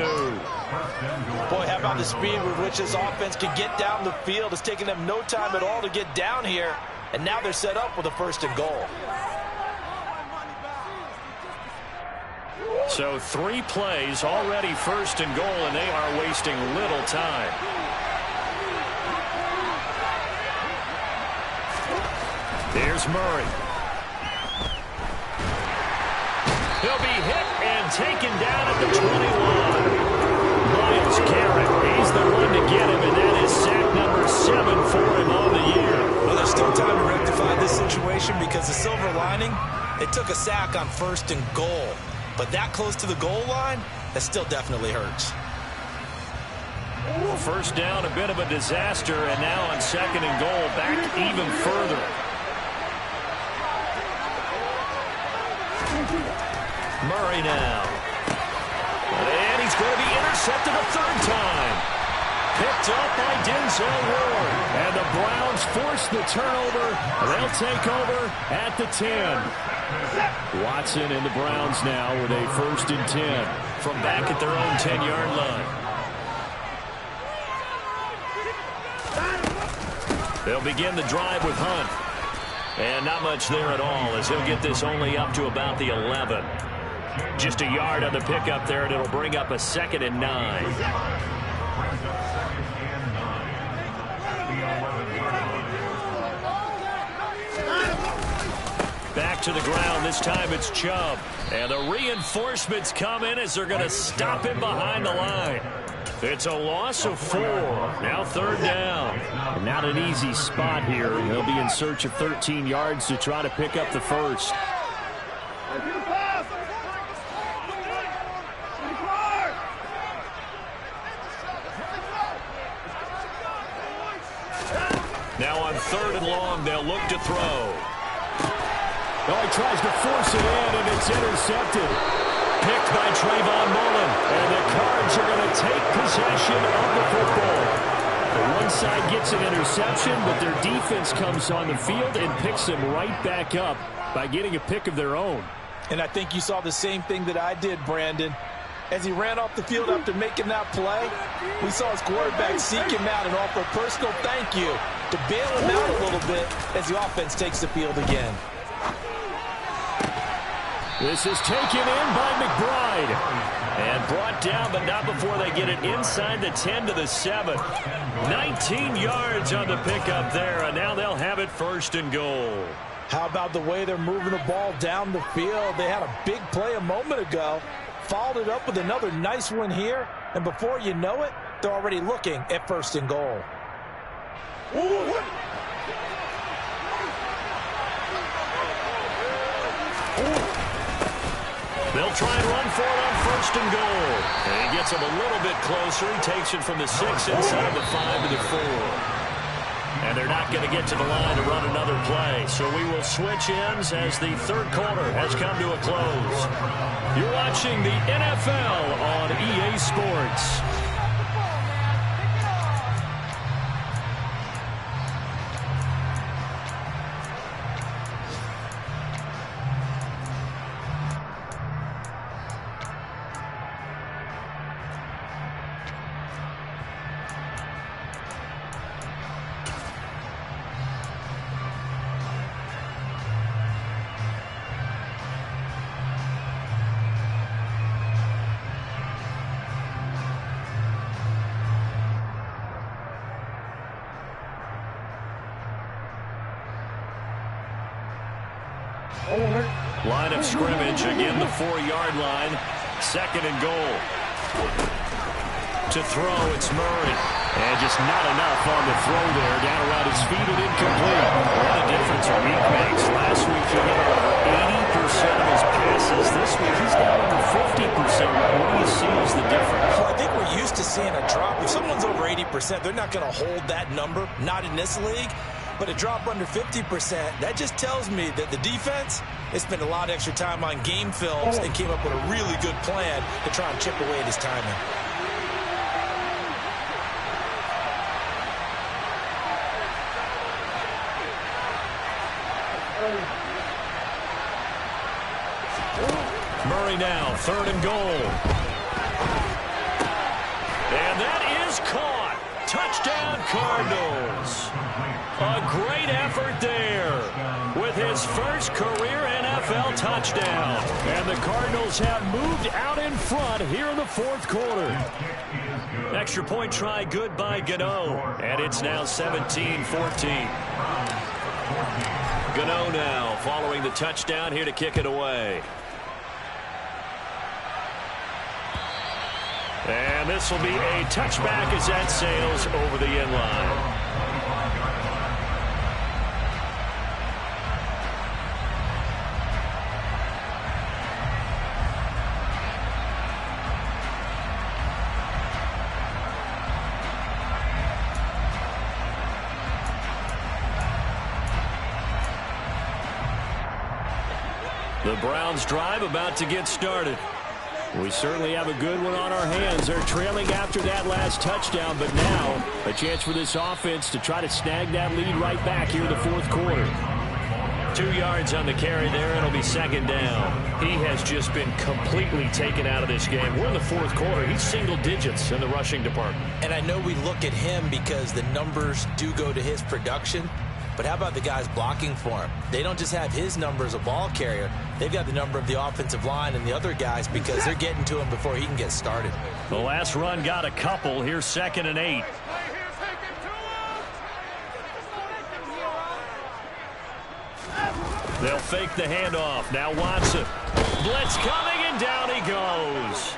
Boy, how about the speed with which this offense can get down the field? It's taking them no time at all to get down here, and now they're set up with a 1st and goal. So 3 plays already 1st and goal, and they are wasting little time. Here's Murray. He'll be hit and taken down at the 21. Myles Garrett, he's the one to get him, and that is sack number 7 for him on the year. Well, there's still time to rectify this situation because the silver lining, it took a sack on 1st and goal. But that close to the goal line, that still definitely hurts. 1st down, a bit of a disaster, and now on 2nd and goal, back even further. Murray now. And he's going to be intercepted a 3rd time. Picked up by Denzel Ward. And the Browns force the turnover. They'll take over at the 10. Watson and the Browns now with a 1st and 10 from back at their own 10-yard line. They'll begin the drive with Hunt. And not much there at all as he'll get this only up to about the 11. Just a yard on the pickup there, and it'll bring up a 2nd and 9. Back to the ground. This time it's Chubb. And the reinforcements come in as they're going to stop him behind the line. It's a loss of 4. Now 3rd down. And not an easy spot here. They'll be in search of 13 yards to try to pick up the 1st. Now on 3rd and long, they'll look to throw. Oh, he tries to force it in, and it's intercepted. Picked by Trayvon Mullen, and the Cards are going to take possession of the football. The one side gets an interception, but their defense comes on the field and picks them right back up by getting a pick of their own. And I think you saw the same thing that I did, Brandon. As he ran off the field after making that play, we saw his quarterback seek him out and offer a personal thank you to bail him out a little bit as the offense takes the field again. This is taken in by McBride. And brought down, but not before they get it inside the 10 to the 7. 19 yards on the pickup there, and now they'll have it 1st and goal. How about the way they're moving the ball down the field? They had a big play a moment ago, followed it up with another nice one here, and before you know it, they're already looking at 1st and goal. They'll try and run for it on 1st and goal. And he gets him a little bit closer. He takes it from the 6 inside the 5 to the 4. And they're not going to get to the line to run another play. So we will switch ends as the 3rd quarter has come to a close. You're watching the NFL on EA Sports. Line of scrimmage, again the 4-yard line. 2nd and goal. To throw, it's Murray. And just not enough on the throw there. Down around his feet and incomplete. What a difference a week makes. Last week he had over 80% of his passes. This week he's down over 50%. What do you see as the difference? Well, I think we're used to seeing a drop. If someone's over 80%, they're not going to hold that number. Not in this league. But a drop under 50%, that just tells me that the defense has spent a lot of extra time on game films and came up with a really good plan to try and chip away at his timing. Murray now, 3rd and goal. And that is caught. Touchdown, Cardinals. A great effort there with his first career NFL touchdown. And the Cardinals have moved out in front here in the 4th quarter. Extra point try good by Gano. And it's now 17-14. Gano now following the touchdown here to kick it away. And this will be a touchback as that sails over the end line. The Browns drive about to get started. We certainly have a good one on our hands. They're trailing after that last touchdown, but now a chance for this offense to try to snag that lead right back here in the 4th quarter. 2 yards on the carry there, and it'll be 2nd down. He has just been completely taken out of this game. We're in the 4th quarter. He's single digits in the rushing department. And I know we look at him because the numbers do go to his production. But how about the guys blocking for him? They don't just have his number as a ball carrier. They've got the number of the offensive line and the other guys because they're getting to him before he can get started. The last run got a couple. Here's 2nd and 8. They'll fake the handoff. Now Watson. Blitz coming, and down he goes.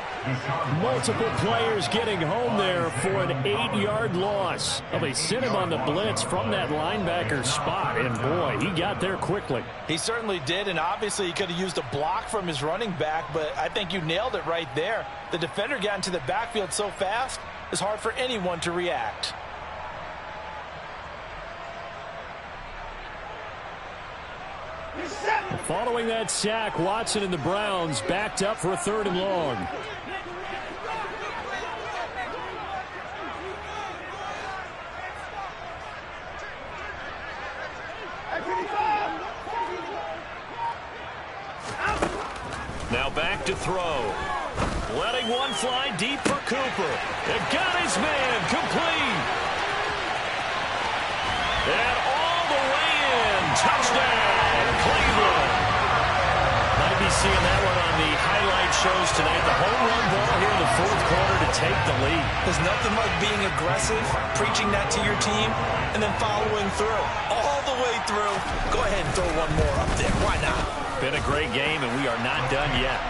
Multiple players getting home there for an 8-yard loss. Well, they sent him on the blitz from that linebacker spot, and boy, he got there quickly. He certainly did, and obviously he could have used a block from his running back, but I think you nailed it right there. The defender got into the backfield so fast, it's hard for anyone to react. Following that sack, Watson and the Browns backed up for a 3rd and long. Now back to throw. Letting one fly deep for Cooper. It got his man complete. And all the way in. Touchdown, Cleveland. Might be seeing that one on the highlight shows tonight. The home run ball here in the 4th quarter to take the lead. There's nothing like being aggressive, preaching that to your team, and then following through. All the way through. Go ahead and throw one more up there. Why not? Been a great game, and we are not done yet.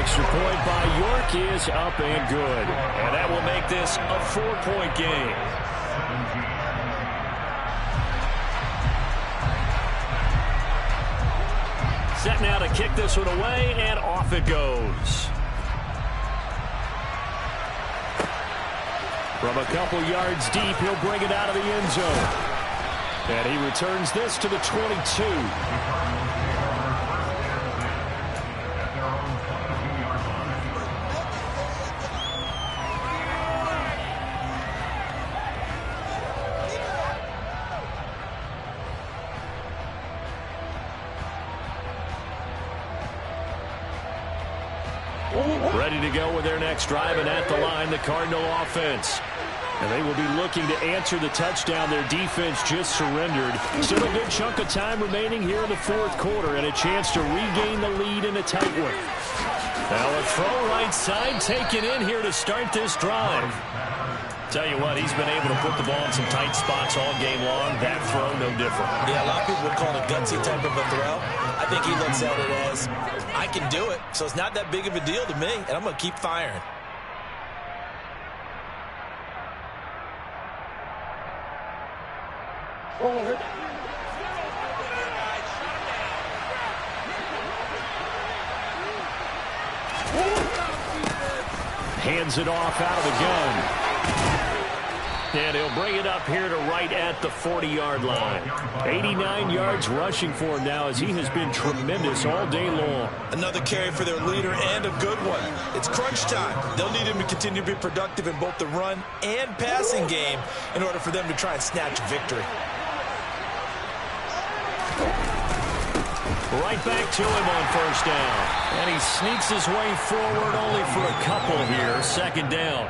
Extra point by York is up and good. And that will make this a 4-point game. Set now to kick this one away, and off it goes. From a couple yards deep, he'll bring it out of the end zone. And he returns this to the 22. Ready to go with their next drive, and at the line, the Cardinal offense. And they will be looking to answer the touchdown their defense just surrendered. Still a good chunk of time remaining here in the 4th quarter, and a chance to regain the lead in a tight one. Now a throw right side taken in here to start this drive. Tell you what, he's been able to put the ball in some tight spots all game long. That throw, no different. Yeah, a lot of people would call it a gutsy type of a throw. I think he looks at it as, I can do it, so it's not that big of a deal to me, and I'm going to keep firing. Hands it off out of the gun. And he'll bring it up here to right at the 40-yard line. 89 yards rushing for him now as he has been tremendous all day long. Another carry for their leader and a good one. It's crunch time. They'll need him to continue to be productive in both the run and passing game in order for them to try and snatch victory. Right back to him on first down. And he sneaks his way forward only for a couple here. Second down.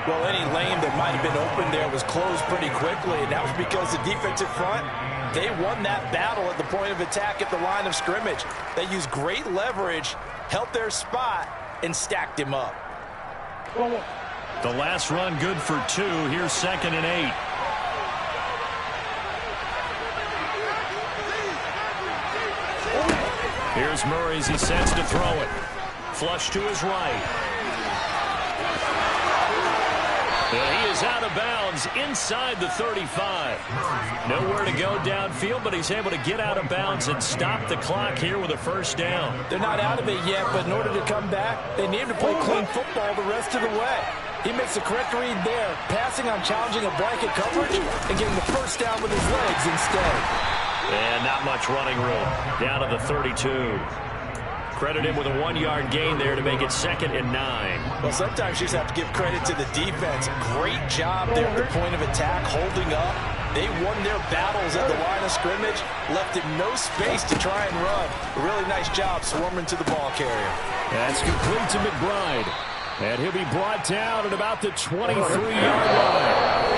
Well, any lane that might have been open there was closed pretty quickly, and that was because the defensive front, they won that battle at the point of attack at the line of scrimmage. They used great leverage, held their spot, and stacked him up. The last run good for 2. Here's 2nd and 8. Here's Murray as he sets to throw it. Flush to his right. And he is out of bounds inside the 35. Nowhere to go downfield, but he's able to get out of bounds and stop the clock here with a first down. They're not out of it yet, but in order to come back, they need to play clean football the rest of the way. He makes the correct read there, passing on challenging a blanket coverage and getting the first down with his legs instead. And not much running room. Down to the 32. Credit him with a 1-yard gain there to make it 2nd and 9. Well, sometimes you just have to give credit to the defense. Great job there at the point of attack, holding up. They won their battles at the line of scrimmage, left him no space to try and run. A really nice job swarming to the ball carrier. That's complete to McBride. And he'll be brought down at about the 23-yard line.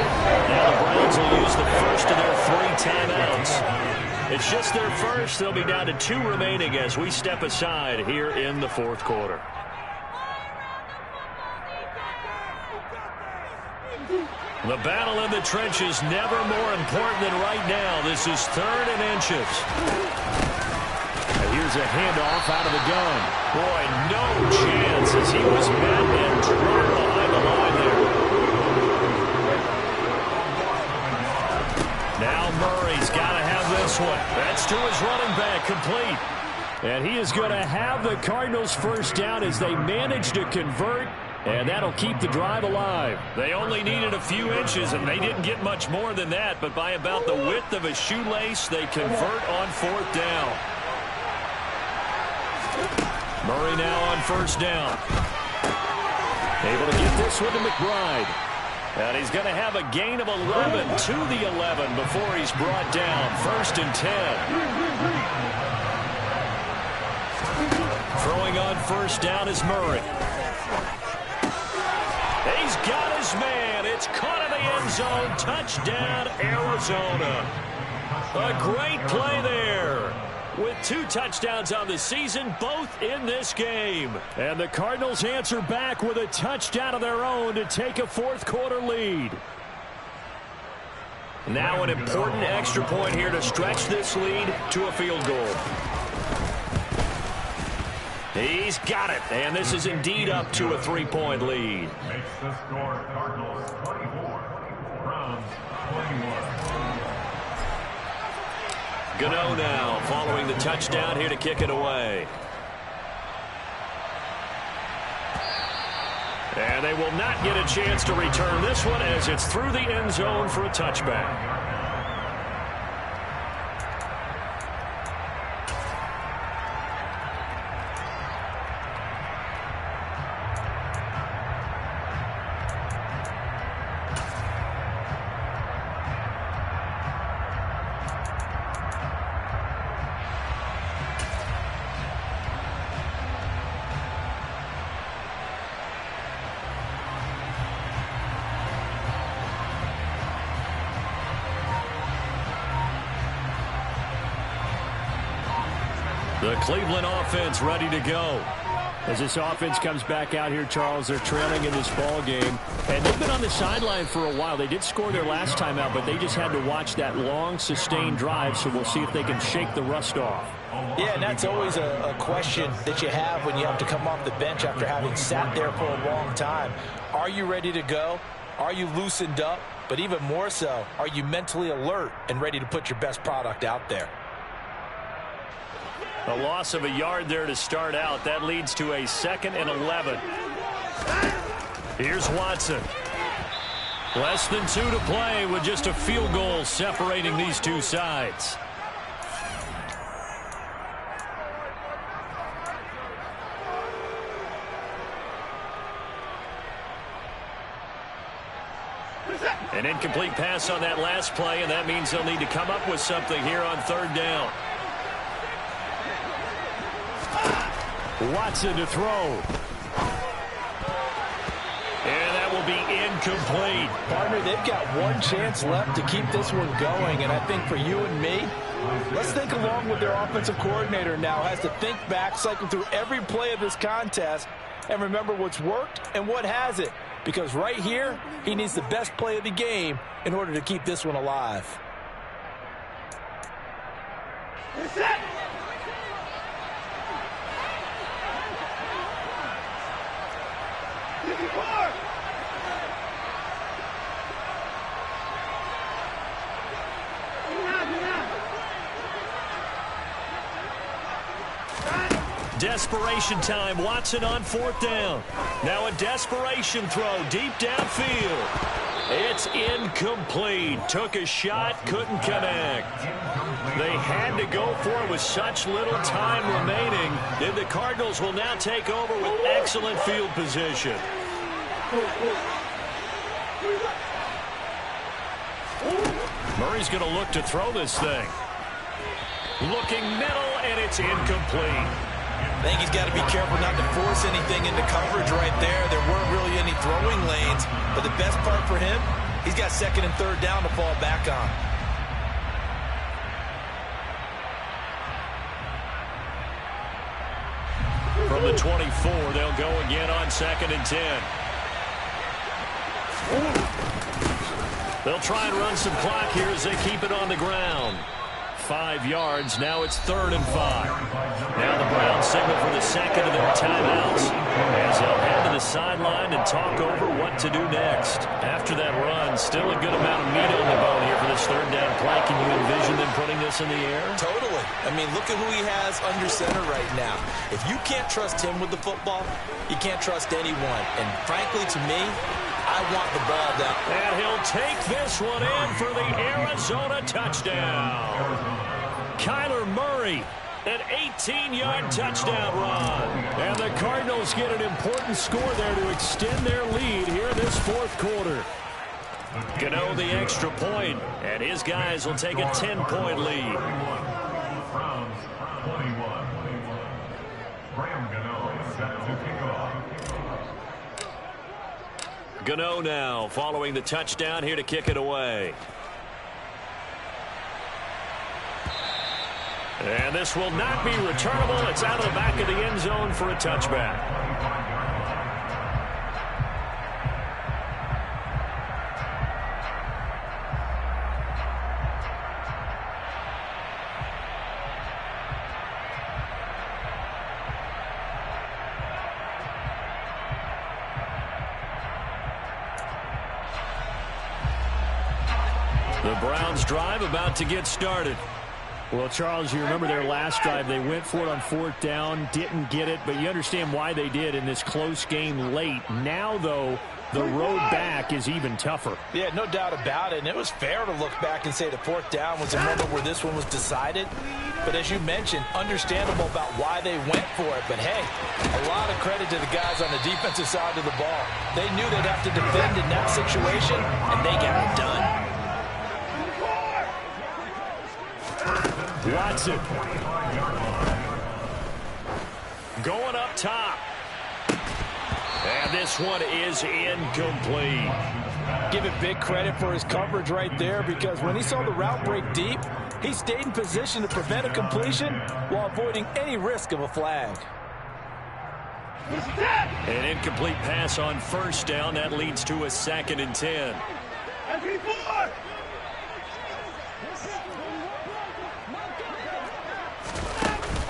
Now the Browns will use the first of their 3 timeouts. It's just their first. They'll be down to 2 remaining as we step aside here in the 4th quarter. The battle in the trenches never more important than right now. This is 3rd and inches. And here's a handoff out of the gun. Boy, no chance as he was met and dropped behind the line there. Now Murray's got to have this one. That's to his running back, complete. And he is going to have the Cardinals first down as they manage to convert, and that'll keep the drive alive. They only needed a few inches, and they didn't get much more than that, but by about the width of a shoelace, they convert on 4th down. Murray now on first down. Able to get this one to McBride. And he's going to have a gain of 11 to the 11 before he's brought down. 1st and 10. Throwing on first down is Murray. He's got his man. It's caught in the end zone. Touchdown, Arizona. A great play there. With 2 touchdowns on the season, both in this game. And the Cardinals answer back with a touchdown of their own to take a 4th quarter lead. Now an important extra point here to stretch this lead to a field goal. He's got it, and this is indeed up to a 3-point lead. Makes the score Cardinals 24, Browns 21. Gano now following the touchdown here to kick it away. And they will not get a chance to return this one as it's through the end zone for a touchback. The Cleveland offense ready to go. As this offense comes back out here, Charles, they're trailing in this ball game. And they've been on the sideline for a while. They did score their last time out, but they just had to watch that long, sustained drive, so we'll see if they can shake the rust off. Yeah, and that's always a question that you have when you have to come off the bench after having sat there for a long time. Are you ready to go? Are you loosened up? But even more so, are you mentally alert and ready to put your best product out there? A loss of a yard there to start out. That leads to a 2nd and 11. Here's Watson. Less than 2 to play with just a field goal separating these two sides. An incomplete pass on that last play, and that means they'll need to come up with something here on 3rd down. Watson to throw. And that will be incomplete. Partner, they've got one chance left to keep this one going, and I think for you and me, let's think along with their offensive coordinator now. Has to think back, cycle through every play of this contest, and remember what's worked and what hasn't. Because right here, he needs the best play of the game in order to keep this one alive. Desperation time. Watson on 4th down. Now a desperation throw deep downfield. It's incomplete. Took a shot, couldn't connect. They had to go for it with such little time remaining. And the Cardinals will now take over with excellent field position. Murray's going to look to throw this thing. Looking middle, and it's incomplete. I think he's got to be careful not to force anything into coverage right there. There weren't really any throwing lanes, but the best part for him, he's got 2nd and 3rd down to fall back on. From the 24, they'll go again on 2nd and 10. They'll try and run some clock here as they keep it on the ground. 5 yards. Now it's 3rd and 5. Now the Browns signal for the second of their timeouts as they'll head to the sideline and talk over what to do next. After that run, still a good amount of meat on the bone here for this 3rd down play. Can you envision them putting this in the air? Totally. I mean, look at who he has under center right now. If you can't trust him with the football, you can't trust anyone. And frankly, to me, I want the ball down. And he'll take this one in for the Arizona touchdown. Kyler Murray, an 18-yard touchdown run. And the Cardinals get an important score there to extend their lead here in this 4th quarter. Gano the extra point, and his guys will take a 10-point lead. Browns 21. Graham Gano set to kick off. Gano now following the touchdown here to kick it away. And this will not be returnable. It's out of the back of the end zone for a touchback. The Browns drive about to get started. Well, Charles, you remember their last drive. They went for it on 4th down, didn't get it, but you understand why they did in this close game late. Now, though, the road back is even tougher. Yeah, no doubt about it. And it was fair to look back and say the 4th down was a moment where this one was decided. But as you mentioned, understandable about why they went for it. But, hey, a lot of credit to the guys on the defensive side of the ball. They knew they'd have to defend in that situation, and they got it done. Watson going up top. And this one is incomplete. Give it big credit for his coverage right there, because when he saw the route break deep, he stayed in position to prevent a completion while avoiding any risk of a flag. An incomplete pass on 1st down. That leads to a 2nd and 10.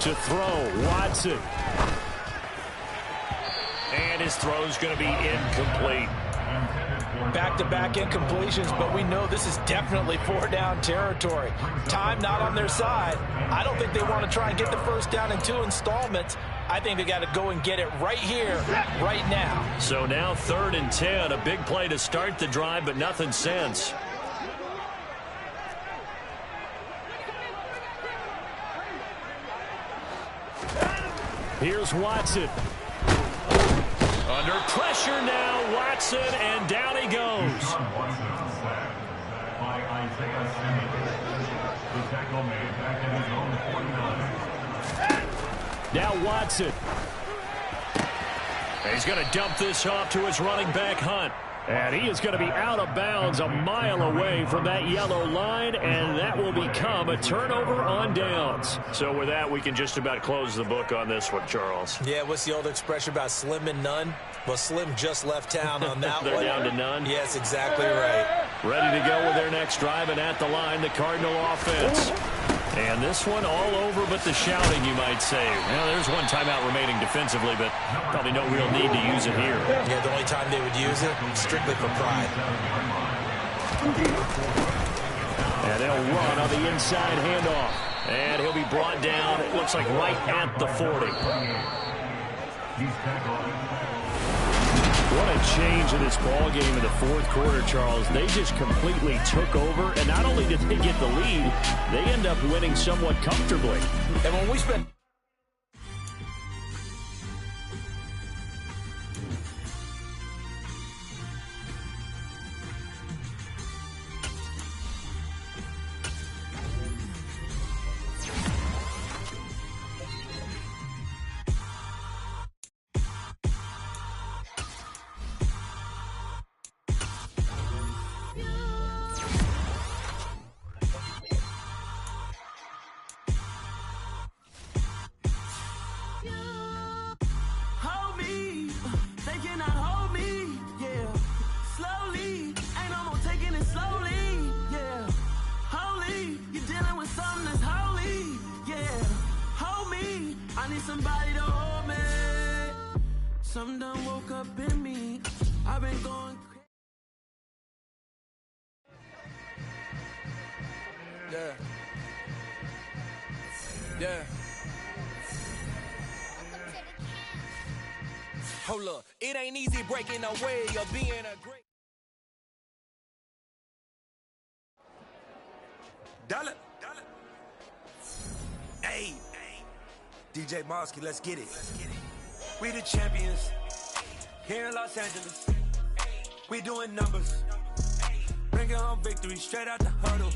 To throw, Watson. And his throw's going to be incomplete. Back-to-back incompletions, but we know this is definitely 4-down territory. Time not on their side. I don't think they want to try and get the 1st down in 2 installments. I think they got to go and get it right here, right now. So now 3rd and 10, a big play to start the drive, but nothing since. Here's Watson. Under pressure now, Watson, and down he goes. The tackle made back in his own 49. Now Watson And he's going to dump this off to his running back, Hunt. And he is going to be out of bounds a mile away from that yellow line, and that will become a turnover on downs. So with that, we can just about close the book on this one, Charles. Yeah, what's the old expression about slim and none? Well, Slim just left town on that They're one. down to none? Yes, exactly right. Ready to go with their next drive, and at the line, the Cardinal offense. And this one all over but the shouting, you might say. Well, there's one timeout remaining defensively, but probably no real need to use it here. Yeah, the only time they would use it, strictly for pride. And they'll run on the inside handoff. And he'll be brought down, it looks like right at the 40. What a change in this ball game in the fourth quarter, Charles. They just completely took over, and not only did they get the lead, they end up winning somewhat comfortably. And when we spent... Somebody to hold me. Something done woke up in me. I've been going crazy. Yeah. Hold up. It ain't easy breaking away or being a great. Dollar. Hey. DJ Mosky, let's get it. We the champions here in Los Angeles. We doing numbers. Bringing home victory straight out the huddle.